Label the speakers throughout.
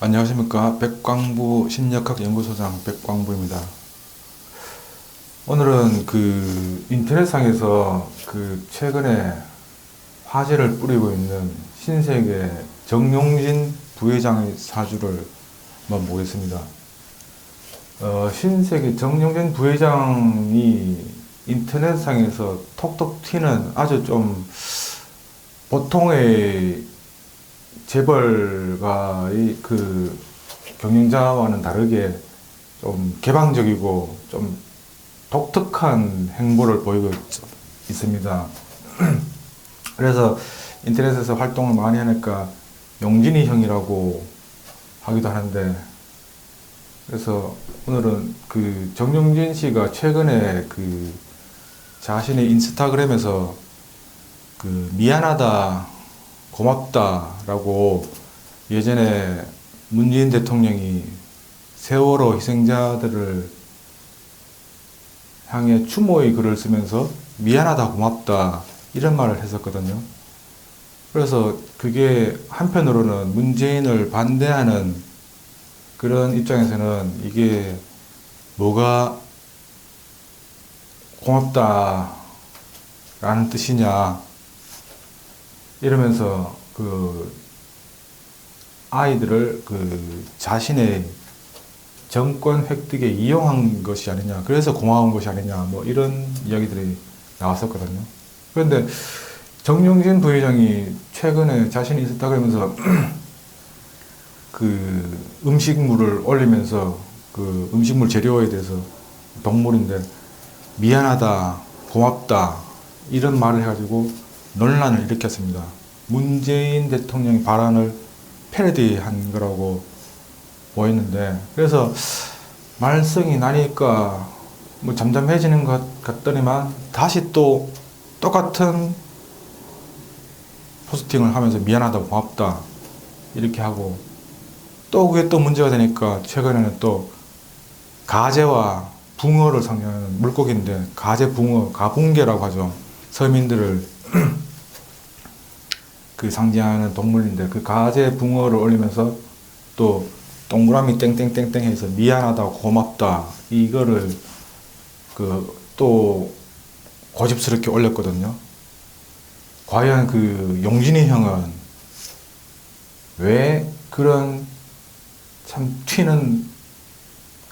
Speaker 1: 안녕하십니까. 백광부 신역학 연구소장 백광부입니다. 오늘은 인터넷상에서 최근에 화제를 뿌리고 있는 신세계 정용진 부회장의 사주를 한번 보겠습니다. 신세계 정용진 부회장이 인터넷상에서 톡톡 튀는 아주 좀 보통의 재벌가의 경영자와는 다르게 좀 개방적이고 좀 독특한 행보를 보이고 있습니다. 그래서 인터넷에서 활동을 많이 하니까 용진이 형이라고 하기도 하는데, 그래서 오늘은 정용진 씨가 최근에 자신의 인스타그램에서 미안하다, 고맙다라고 예전에 문재인 대통령이 세월호 희생자들을 향해 추모의 글을 쓰면서 미안하다, 고맙다 이런 말을 했었거든요. 그래서 그게 한편으로는 문재인을 반대하는 그런 입장에서는 이게 뭐가 고맙다라는 뜻이냐 이러면서 아이들을 자신의 정권 획득에 이용한 것이 아니냐, 그래서 고마운 것이 아니냐, 뭐 이런 이야기들이 나왔었거든요. 그런데 정용진 부회장이 최근에 자신이 인스타그램에서 음식물을 올리면서 음식물 재료에 대해서 동물인데 미안하다, 고맙다 이런 말을 해가지고 논란을 일으켰습니다. 문재인 대통령의 발언을 패러디한 거라고 보였는데, 그래서 말썽이 나니까 뭐 잠잠해지는 것 같더니만 다시 또 똑같은 포스팅을 하면서 미안하다, 고맙다 이렇게 하고, 또 그게 또 문제가 되니까 최근에는 또 가재와 붕어를 상징하는 물고기인데, 가재, 붕어, 가붕계라고 하죠. 서민들을 상징하는 동물인데, 가재, 붕어를 올리면서 또 동그라미 땡땡땡땡 해서 미안하다, 고맙다 이거를 또 고집스럽게 올렸거든요. 과연 용진이 형은 왜 그런 참 튀는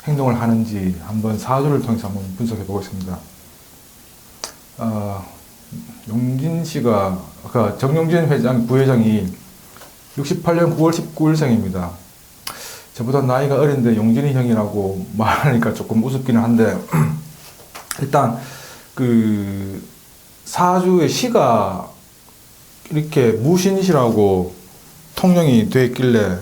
Speaker 1: 행동을 하는지 한번 사주를 통해서 한번 분석해 보겠습니다. 용진 씨가, 정용진 부회장이 68년 9월 19일생입니다. 저보다 나이가 어린데 용진이 형이라고 말하니까 조금 우습기는 한데, 일단 사주의 시가 이렇게 무신시라고 통용이 되어 있길래,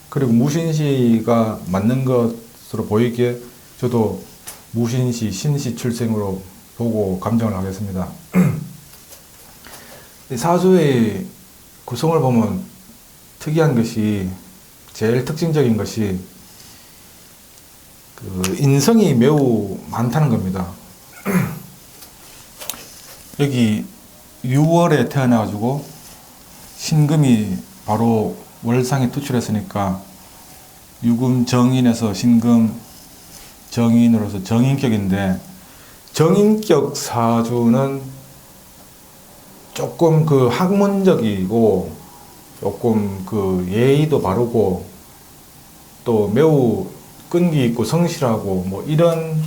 Speaker 1: 그리고 무신시가 맞는 것으로 보이기에 저도 무신시, 신시 출생으로 보고 감정을 하겠습니다. 사주의 구성을 보면 특이한 것이, 제일 특징적인 것이 인성이 매우 많다는 겁니다. 여기 6월에 태어나가지고 신금이 바로 월상에 투출했으니까 유금 정인에서 신금 정인으로서 정인격인데, 정인격 사주는 조금 학문적이고 조금 예의도 바르고 또 매우 끈기 있고 성실하고 뭐 이런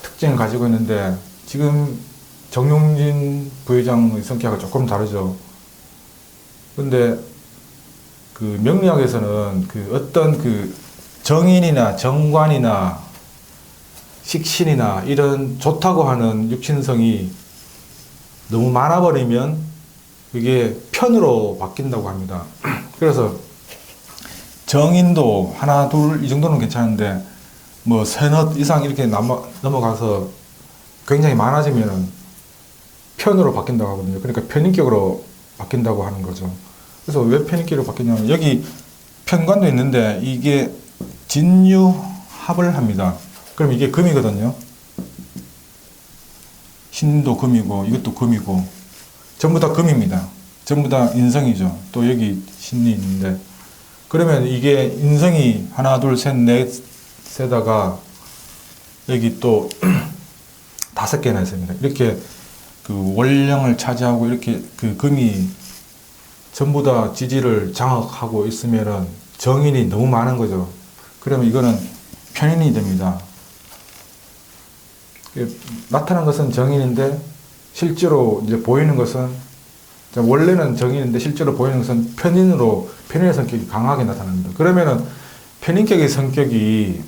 Speaker 1: 특징을 가지고 있는데, 지금 정용진 부회장의 성격과 조금 다르죠. 근데 명리학에서는 어떤 정인이나 정관이나 식신이나 이런 좋다고 하는 육신성이 너무 많아버리면 그게 편으로 바뀐다고 합니다. 그래서 정인도 하나, 둘 이 정도는 괜찮은데 뭐 서너 이상 이렇게 넘어가서 굉장히 많아지면 편으로 바뀐다고 하거든요. 그러니까 편인격으로 바뀐다고 하는 거죠. 그래서 왜 편인격으로 바뀌냐면, 여기 편관도 있는데 이게 진유합을 합니다. 그럼 이게 금이거든요. 신도 금이고 이것도 금이고 전부 다 금입니다. 전부 다 인성이죠. 또 여기 신이 있는데, 그러면 이게 인성이 하나, 둘, 셋, 넷, 세다가 여기 또 다섯 개나 있습니다. 이렇게 그 원령을 차지하고 이렇게 그 금이 전부 다 지지를 장악하고 있으면은 정인이 너무 많은 거죠. 그러면 이거는 편인이 됩니다. 나타난 것은 정인인데 실제로 이제 보이는 것은 원래는 정인인데 실제로 보이는 것은 편인의 성격이 강하게 나타납니다. 그러면은 편인격의 성격이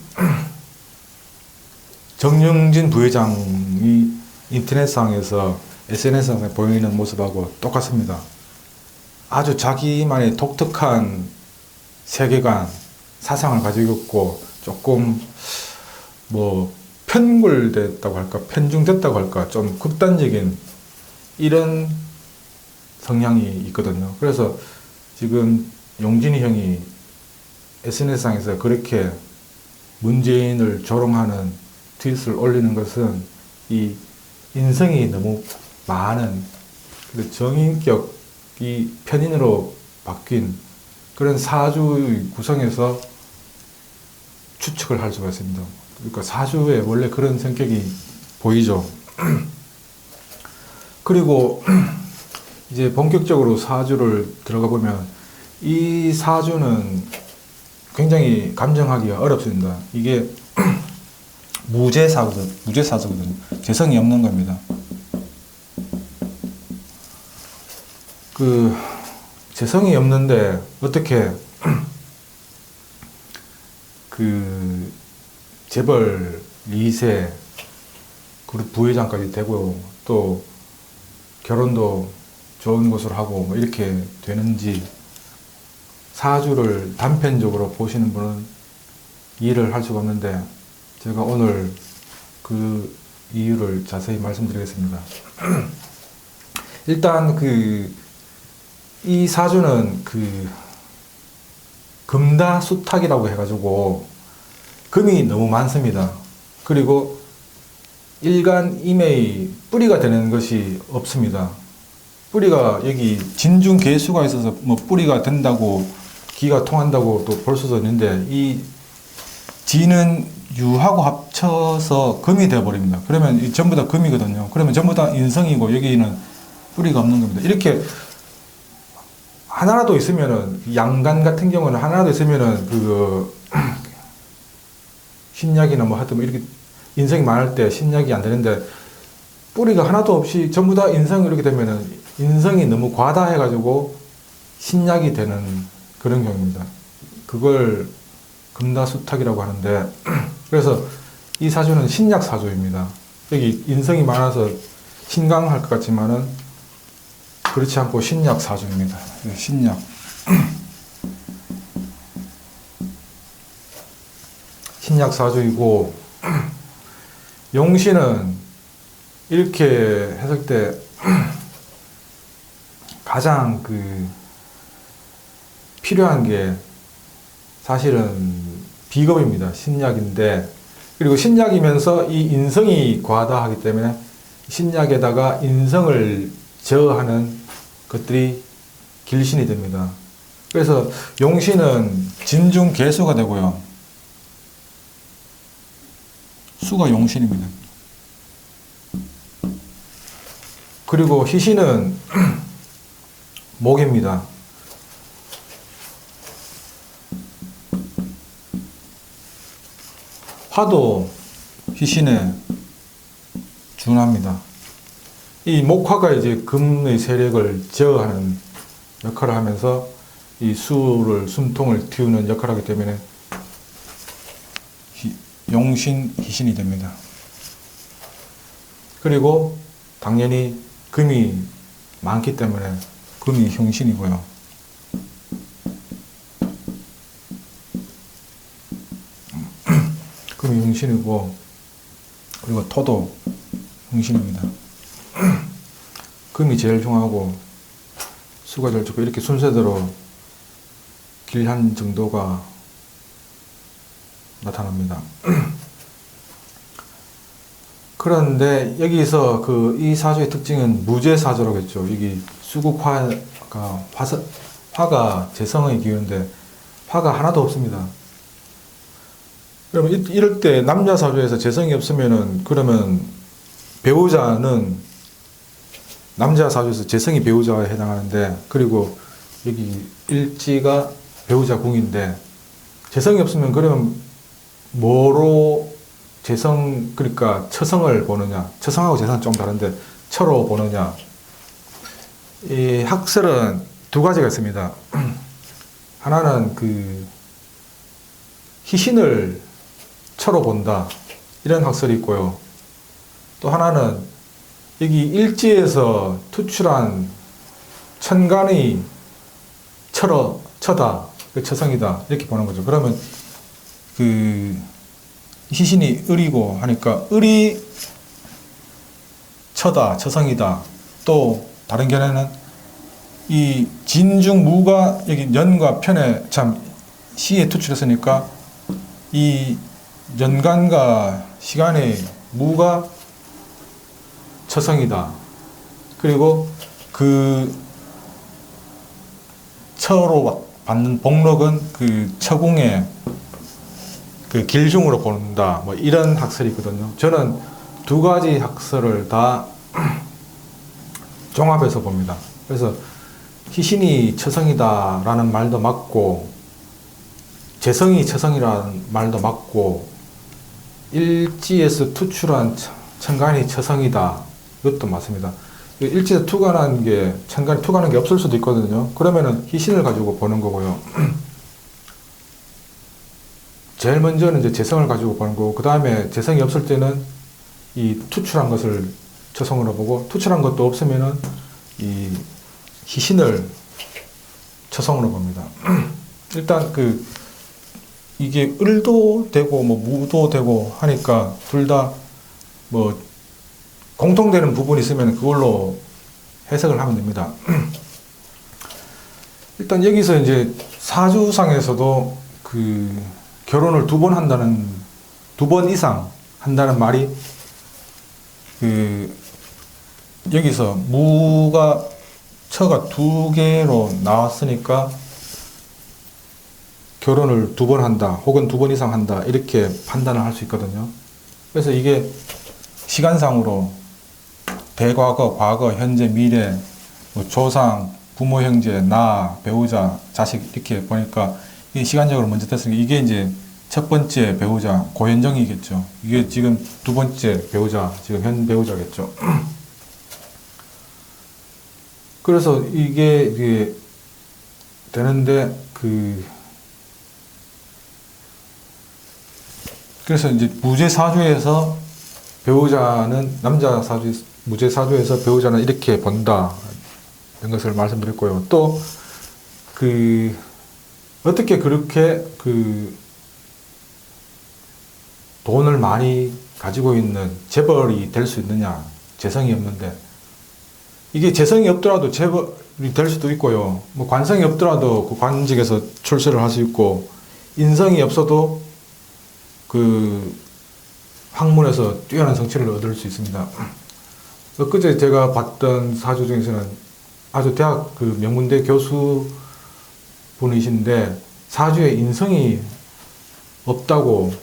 Speaker 1: 정영진 부회장이 인터넷상에서 SNS상에 보이는 모습하고 똑같습니다. 아주 자기만의 독특한 세계관, 사상을 가지고 있고 조금 뭐 편굴됐다고 할까, 편중됐다고 할까, 좀 극단적인 이런 성향이 있거든요. 그래서 지금 용진이 형이 SNS상에서 그렇게 문재인을 조롱하는 트윗을 올리는 것은 이 인성이 너무 많은 정인격이 편인으로 바뀐 그런 사주의 구성에서 추측을 할 수가 있습니다. 그러니까 사주에 원래 그런 성격이 보이죠. 그리고 이제 본격적으로 사주를 들어가 보면 이 사주는 굉장히 감정하기가 어렵습니다. 이게 무죄사주거든요. 재성이 없는 겁니다. 그 재성이 없는데 어떻게 그 재벌 2세 그룹 부회장까지 되고 또 결혼도 좋은 곳으로 하고 뭐 이렇게 되는지 사주를 단편적으로 보시는 분은 이해를 할 수가 없는데 제가 오늘 그 이유를 자세히 말씀드리겠습니다. 일단 이 사주는 금다수탁이라고 해가지고 금이 너무 많습니다. 그리고 일간임의 뿌리가 되는 것이 없습니다. 뿌리가 여기 진중계수가 있어서 뭐 뿌리가 된다고 기가 통한다고 또 볼 수도 있는데 이 진은 유하고 합쳐서 금이 되어버립니다. 그러면 전부 다 금이거든요. 그러면 전부 다 인성이고 여기는 뿌리가 없는 겁니다. 이렇게 하나라도 있으면은 양간 같은 경우는 하나라도 있으면은 신약이나 뭐 하여튼 뭐 이렇게 인성이 많을 때 신약이 안 되는데 뿌리가 하나도 없이 전부 다 인성이 이렇게 되면은 인성이 너무 과다해가지고 신약이 되는 그런 경우입니다. 그걸 금다수탁이라고 하는데 그래서 이 사주는 신약 사주입니다. 여기 인성이 많아서 신강할 것 같지만은 그렇지 않고 신약 사주입니다. 신약. 신약 사주이고 용신은 이렇게 했을 때 가장 필요한 게 사실은 비겁입니다. 신약인데 그리고 신약이면서 이 인성이 과다하기 때문에 신약에다가 인성을 제어하는 것들이 길신이 됩니다. 그래서 용신은 진중계수가 되고요. 수가 용신입니다. 그리고 희신은 목입니다. 화도 희신에 준합니다. 이 목화가 이제 금의 세력을 제어하는 역할을 하면서 이 숨통을 틔우는 역할을 하기 때문에 용신, 희신이 됩니다. 그리고 당연히 금이 많기 때문에 금이 흉신이고요. 금이 흉신이고 그리고 토도 흉신입니다. 금이 제일 흉하고 수가 제일 좋고 이렇게 순서대로 길한 정도가 나타납니다. 그런데 여기서 이 사주의 특징은 무죄사주라고 했죠. 여기 수국화가 화가 재성의 기운인데 화가 하나도 없습니다. 그러면 이럴 때 남자 사주에서 재성이 없으면은 그러면 배우자는 남자 사주에서 재성이 배우자에 해당하는데, 그리고 여기 일지가 배우자 궁인데 재성이 없으면 그러면 뭐로 재성, 그러니까 처성을 보느냐, 처성하고 재성은 좀 다른데 처로 보느냐. 이 학설은 두 가지가 있습니다. 하나는 그 희신을 처로 본다, 이런 학설이 있고요. 또 하나는 여기 일지에서 투출한 천간의 처다, 그 처성이다, 이렇게 보는 거죠. 그러면 그 희신이 을이고 하니까 을이 처다, 처성이다. 또 다른 견해는 이 진중 무가 여기 연과 편에 참 시에 투출했으니까 이 연간과 시간의 무가 처성이다. 그리고 그 처로 받는 복록은 그 처궁의 그 길흉으로 본다. 뭐 이런 학설이 있거든요. 저는 두 가지 학설을 다 종합해서 봅니다. 그래서 희신이 처성이다라는 말도 맞고, 재성이 처성이라는 말도 맞고, 일지에서 투출한 천간이 처성이다, 이것도 맞습니다. 일지에서 투간한 게, 천간이 투간한 게 없을 수도 있거든요. 그러면은 희신을 가지고 보는 거고요. 제일 먼저는 이제 재성을 가지고 보는 거고, 그 다음에 재성이 없을 때는 이 투출한 것을 처성으로 보고, 투출한 것도 없으면은 이 희신을 처성으로 봅니다. 일단 이게 을도 되고 뭐 무도 되고 하니까 둘 다 뭐 공통되는 부분이 있으면 그걸로 해석을 하면 됩니다. 일단 여기서 이제 사주상에서도 그 결혼을 두 번 이상 한다는 말이, 그 여기서 무가 처가 두 개로 나왔으니까 결혼을 두 번 한다, 혹은 두 번 이상 한다, 이렇게 판단을 할 수 있거든요. 그래서 이게 시간상으로 대과거, 과거, 현재, 미래, 뭐 조상, 부모, 형제, 나, 배우자, 자식, 이렇게 보니까 이게 시간적으로 먼저 됐으니까 이게 이제 첫 번째 배우자, 고현정이겠죠. 이게 지금 두 번째 배우자, 지금 현 배우자겠죠. 그래서 이게 되는데, 그래서 이제 무제사주에서 배우자는, 남자 사주, 무제사주에서 배우자는 이렇게 본다, 이런 것을 말씀드렸고요. 또 어떻게 그렇게 돈을 많이 가지고 있는 재벌이 될 수 있느냐, 재성이 없는데. 이게 재성이 없더라도 재벌이 될 수도 있고요. 뭐 관성이 없더라도 그 관직에서 출세를 할 수 있고, 인성이 없어도 학문에서 뛰어난 성취를 얻을 수 있습니다. 그제 제가 봤던 사주 중에서는 아주 대학 명문대 교수 분이신데 사주에 인성이 없다고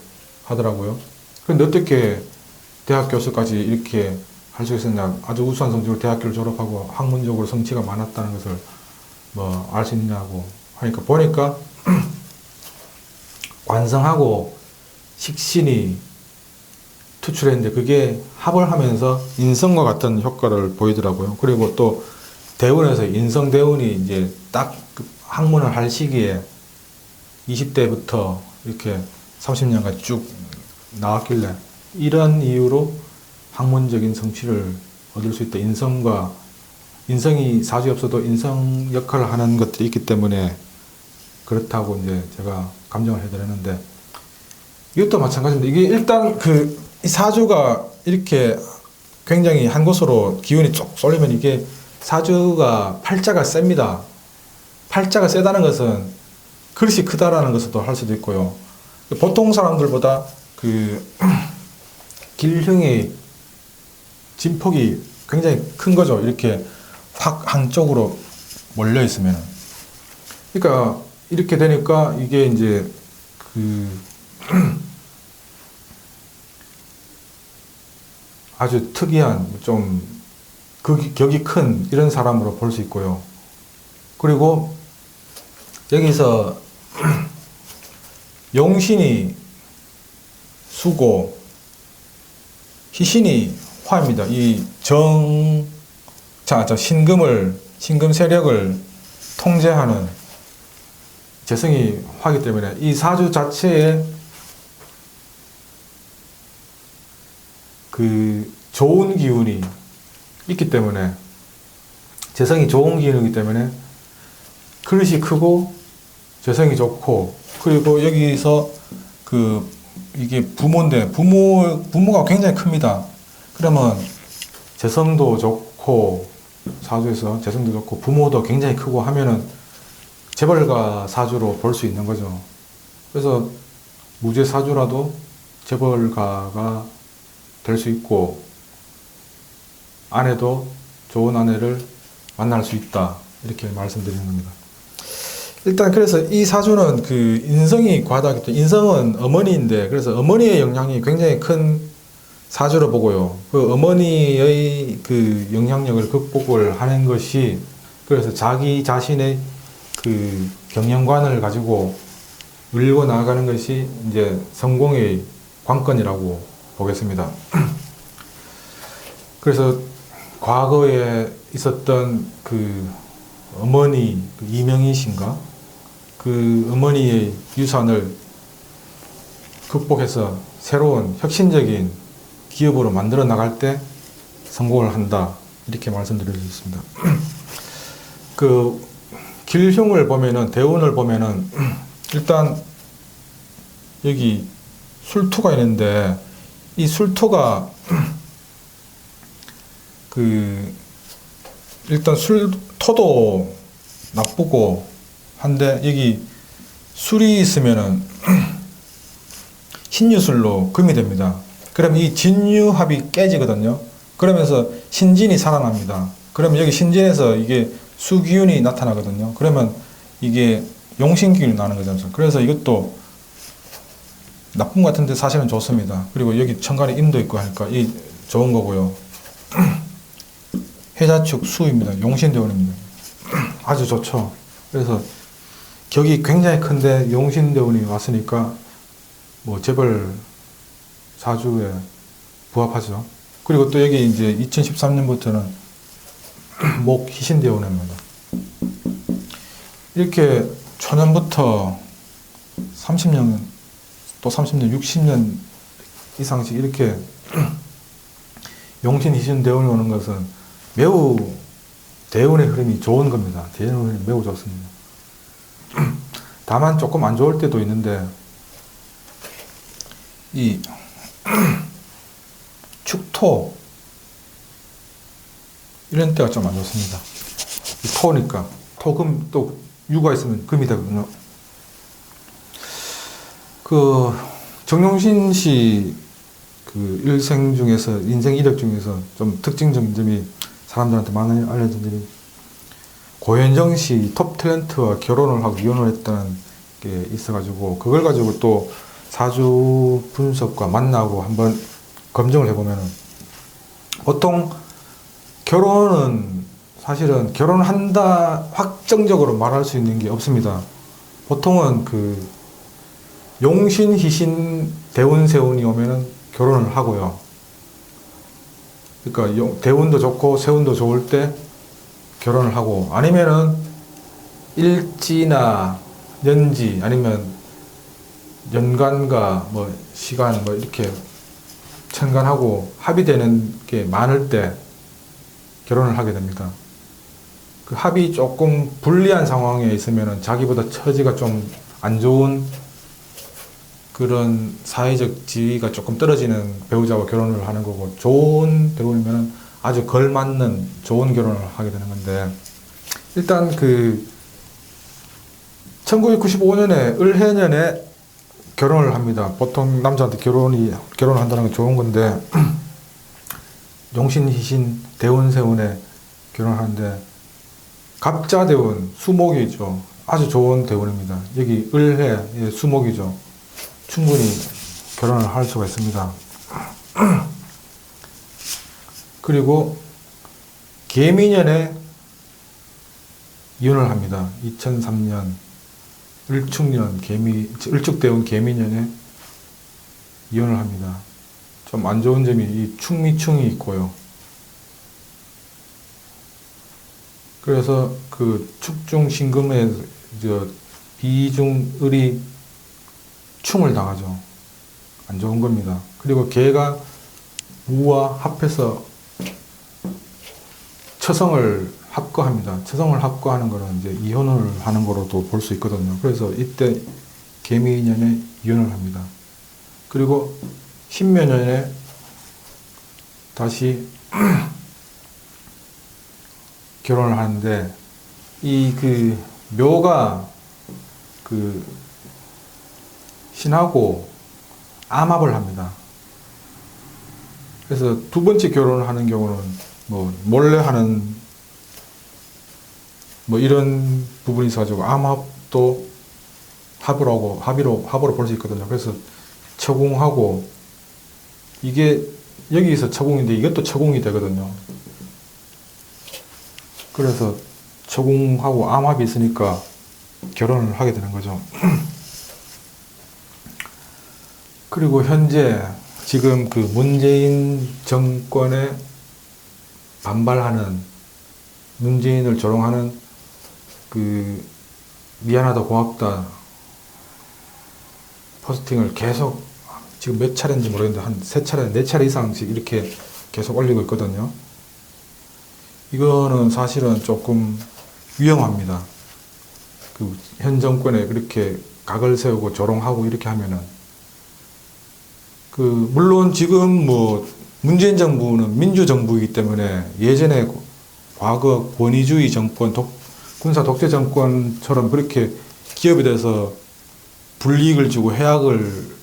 Speaker 1: 하더라고요. 그런데 어떻게 대학 교수까지 이렇게 할 수 있었냐, 아주 우수한 성적으로 대학교를 졸업하고 학문적으로 성취가 많았다는 것을 뭐 알 수 있냐고 하니까, 보니까 관성하고 식신이 투출했는데 그게 합을 하면서 인성과 같은 효과를 보이더라고요. 그리고 또 대운에서 인성대운이 이제 딱 학문을 할 시기에 20대부터 이렇게 30년간 쭉 나왔길래, 이런 이유로 학문적인 성취를 얻을 수 있다. 인성이 사주에 없어도 인성 역할을 하는 것들이 있기 때문에 그렇다고 이제 제가 감정을 해드렸는데, 이것도 마찬가지입니다. 이게 일단 이 사주가 이렇게 굉장히 한 곳으로 기운이 쭉 쏠리면 이게 사주가 팔자가 셉니다. 팔자가 세다는 것은 그릇이 크다라는 것도 할 수도 있고요. 보통 사람들보다 길흉의 진폭이 굉장히 큰 거죠. 이렇게 확 한쪽으로 몰려 있으면. 그러니까 이렇게 되니까 이게 이제 그 아주 특이한 좀 격이 큰 이런 사람으로 볼 수 있고요. 그리고 여기서 용신이 수고, 희신이 화입니다. 이 신금 세력을 통제하는 재성이 화이기 때문에 이 사주 자체에 그 좋은 기운이 있기 때문에, 재성이 좋은 기운이기 때문에 그릇이 크고 재성이 좋고, 그리고 여기서 이게 부모인데 부모가 굉장히 큽니다. 그러면 재성도 좋고, 사주에서 재성도 좋고 부모도 굉장히 크고 하면은 재벌가 사주로 볼 수 있는 거죠. 그래서 무죄 사주라도 재벌가가 될 수 있고, 아내도 좋은 아내를 만날 수 있다, 이렇게 말씀드리는 겁니다. 일단 그래서 이 사주는 그 인성이 과다하기 때문에, 인성은 어머니인데, 그래서 어머니의 영향이 굉장히 큰 사주로 보고요. 그 어머니의 그 영향력을 극복을 하는 것이, 그래서 자기 자신의 그 경영관을 가지고 밀고 나가는 것이 이제 성공의 관건이라고 보겠습니다. 그래서 과거에 있었던 그 어머니, 이명희신가? 그 어머니의 유산을 극복해서 새로운 혁신적인 기업으로 만들어 나갈 때 성공을 한다, 이렇게 말씀드릴 수 있습니다. 그 길흉을 보면은, 대운을 보면은 일단 여기 술토가 있는데, 이 술토가 일단 술토도 나쁘고 한데, 여기 술이 있으면은 신유술로 금이 됩니다. 그럼 이 진유합이 깨지거든요. 그러면서 신진이 살아납니다. 그러면 여기 신진에서 이게 수기운이 나타나거든요. 그러면 이게 용신기운이 나는 거죠. 그래서 이것도 나쁜 것 같은데 사실은 좋습니다. 그리고 여기 천간에 임도 있고 하니까 이 좋은 거고요. 해자축 수입니다. 용신대운입니다. 아주 좋죠. 그래서 격이 굉장히 큰데 용신대운이 왔으니까 뭐 재벌 사주에 부합하죠. 그리고 또 여기 이제 2013년부터는 목 희신대운입니다. 이렇게 초년부터 30년, 또 30년, 60년 이상씩 이렇게 용신, 희신 대운이 오는 것은 매우 대운의 흐름이 좋은 겁니다. 대운의 흐름이 매우 좋습니다. 다만 조금 안 좋을 때도 있는데, 이 축토 이런 때가 좀 안 좋습니다. 이 토니까, 토금 또 유가 있으면 금이 되거든요. 그 정용신 씨 그 일생 중에서, 인생 이력 중에서 좀 특징적인 점이, 사람들한테 많이 알려진 점이, 고현정 씨 톱 탤런트와 결혼을 하고 이혼을 했다는 게 있어가지고, 그걸 가지고 또 사주 분석과 만나고 한번 검증을 해보면은, 보통 결혼은 사실은 결혼한다 확정적으로 말할 수 있는 게 없습니다. 보통은 그 용신, 희신, 대운, 세운이 오면은 결혼을 하고요. 그러니까 대운도 좋고 세운도 좋을 때 결혼을 하고, 아니면은 일지나 년지, 아니면 연간과 뭐 시간 뭐 이렇게 천간하고 합의되는 게 많을 때 결혼을 하게 됩니다. 그 합이 조금 불리한 상황에 있으면은 자기보다 처지가 좀 안 좋은 그런 사회적 지위가 조금 떨어지는 배우자와 결혼을 하는 거고, 좋은 배우면 아주 걸맞는 좋은 결혼을 하게 되는 건데, 일단 그 1995년에 을해년에 결혼을 합니다. 보통 남자한테 결혼을 한다는 건 좋은 건데, 용신, 희신, 대운, 세운에 결혼하는데, 갑자대운, 수목이죠. 아주 좋은 대원입니다. 여기 을해, 예, 수목이죠. 충분히 결혼을 할 수가 있습니다. 그리고 개미년에 이혼을 합니다. 2003년 을축년 을축대운 개미년에 이혼을 합니다. 좀 안 좋은 점이 이 충미충이 있고요. 그래서 그 축중신금에 비중을이 충을 당하죠. 안 좋은 겁니다. 그리고 개가 무와 합해서 처성을 합거합니다. 처성을 합거하는 거는 이제 이혼을 하는 거로도 볼 수 있거든요. 그래서 이때 개미년에 이혼을 합니다. 그리고 신묘년에 다시 결혼을 하는데 이 그 묘가 그 신하고 암합을 합니다. 그래서 두 번째 결혼을 하는 경우는 뭐 몰래 하는 뭐 이런 부분이 있어가지고 암합도 합으로 볼 수 있거든요. 그래서 처공하고 이게 여기서 처공인데 이것도 처공이 되거든요. 그래서 처공하고 암합이 있으니까 결혼을 하게 되는 거죠. 그리고 현재 지금 그 문재인 정권에 반발하는 문재인을 조롱하는 그 미안하다 고맙다 포스팅을 계속 지금 몇 차례인지 모르겠는데 한 3차례, 4차례 이상씩 이렇게 계속 올리고 있거든요. 이거는 사실은 조금 위험합니다. 그 현 정권에 그렇게 각을 세우고 조롱하고 이렇게 하면은 그 물론 지금 뭐 문재인 정부는 민주정부이기 때문에 예전에 과거 권위주의 정권, 군사 독재 정권처럼 그렇게 기업에 대해서 불이익을 주고 해악을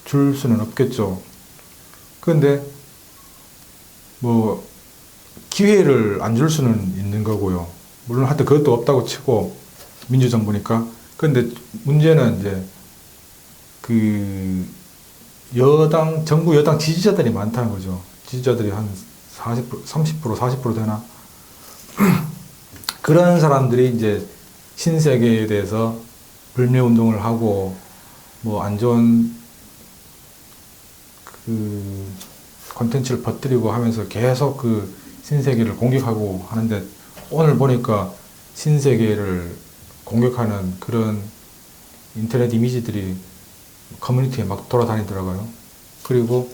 Speaker 1: 줄 수는 없겠죠. 그런데 뭐 기회를 안 줄 수는 있는 거고요. 물론 하여튼 그것도 없다고 치고 민주정부니까. 그런데 문제는 이제 그 정부 여당 지지자들이 많다는 거죠. 지지자들이 한 40%, 30%, 40% 되나? 그런 사람들이 이제 신세계에 대해서 불매운동을 하고 뭐 안 좋은 그 콘텐츠를 퍼뜨리고 하면서 계속 그 신세계를 공격하고 하는데 오늘 보니까 신세계를 공격하는 그런 인터넷 이미지들이 커뮤니티에 막 돌아다니더라고요. 그리고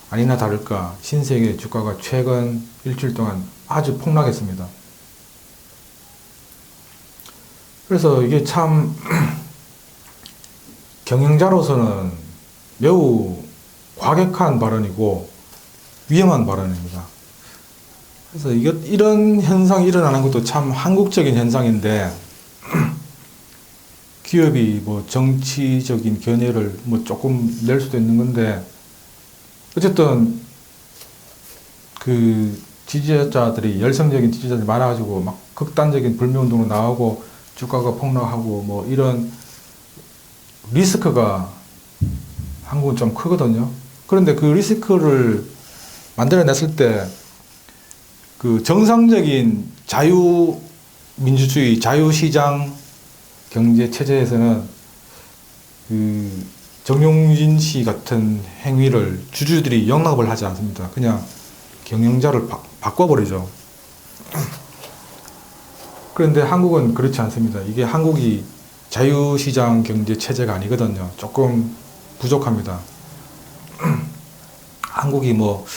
Speaker 1: 아니나 다를까 신세계 주가가 최근 일주일 동안 아주 폭락했습니다. 그래서 이게 참 경영자로서는 매우 과격한 발언이고 위험한 발언입니다. 그래서 이런 현상이 일어나는 것도 참 한국적인 현상인데 기업이 뭐 정치적인 견해를 뭐 조금 낼 수도 있는 건데 어쨌든 그 지지자들이 열성적인 지지자들이 많아가지고 막 극단적인 불매운동으로 나오고 주가가 폭락하고 뭐 이런 리스크가 한국은 좀 크거든요. 그런데 그 리스크를 만들어냈을 때 그 정상적인 자유민주주의, 자유시장 경제 체제에서는 그 정용진 씨 같은 행위를 주주들이 용납을 하지 않습니다. 그냥 경영자를 바꿔버리죠. 그런데 한국은 그렇지 않습니다. 이게 한국이 자유시장 경제 체제가 아니거든요. 조금 부족합니다. 한국이 뭐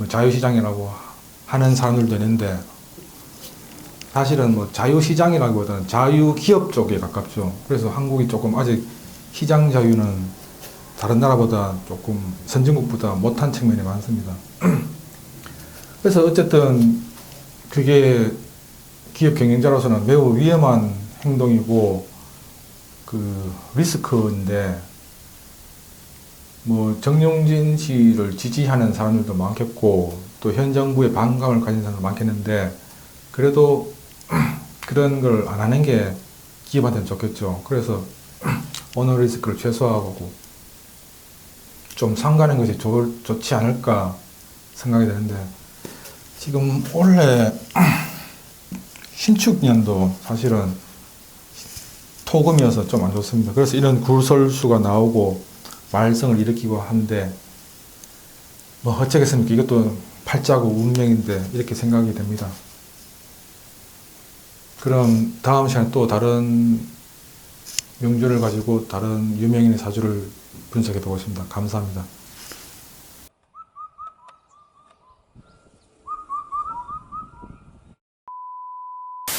Speaker 1: 자유시장이라고 하는 사람들도 있는데 사실은 뭐 자유시장이라기보다는 자유기업 쪽에 가깝죠. 그래서 한국이 조금 아직 시장 자유는 다른 나라보다 조금 선진국보다 못한 측면이 많습니다. 그래서 어쨌든 그게 기업 경영자로서는 매우 위험한 행동이고 그 리스크인데 뭐 정용진 씨를 지지하는 사람들도 많겠고 또 현 정부에 반감을 가진 사람도 많겠는데 그래도 그런 걸 안 하는 게 기업한테는 좋겠죠. 그래서 오너 리스크를 최소화하고 좀 상가는 것이 좋지 않을까 생각이 되는데, 지금 올해 신축년도 사실은 토금이어서 좀 안 좋습니다. 그래서 이런 굴설수가 나오고 말썽을 일으키고 한데, 뭐 어쩌겠습니까? 이것도 팔자고 운명인데 이렇게 생각이 됩니다. 그럼 다음 시간에 또 다른 명주를 가지고 다른 유명인의 사주를 분석해 보겠습니다. 감사합니다.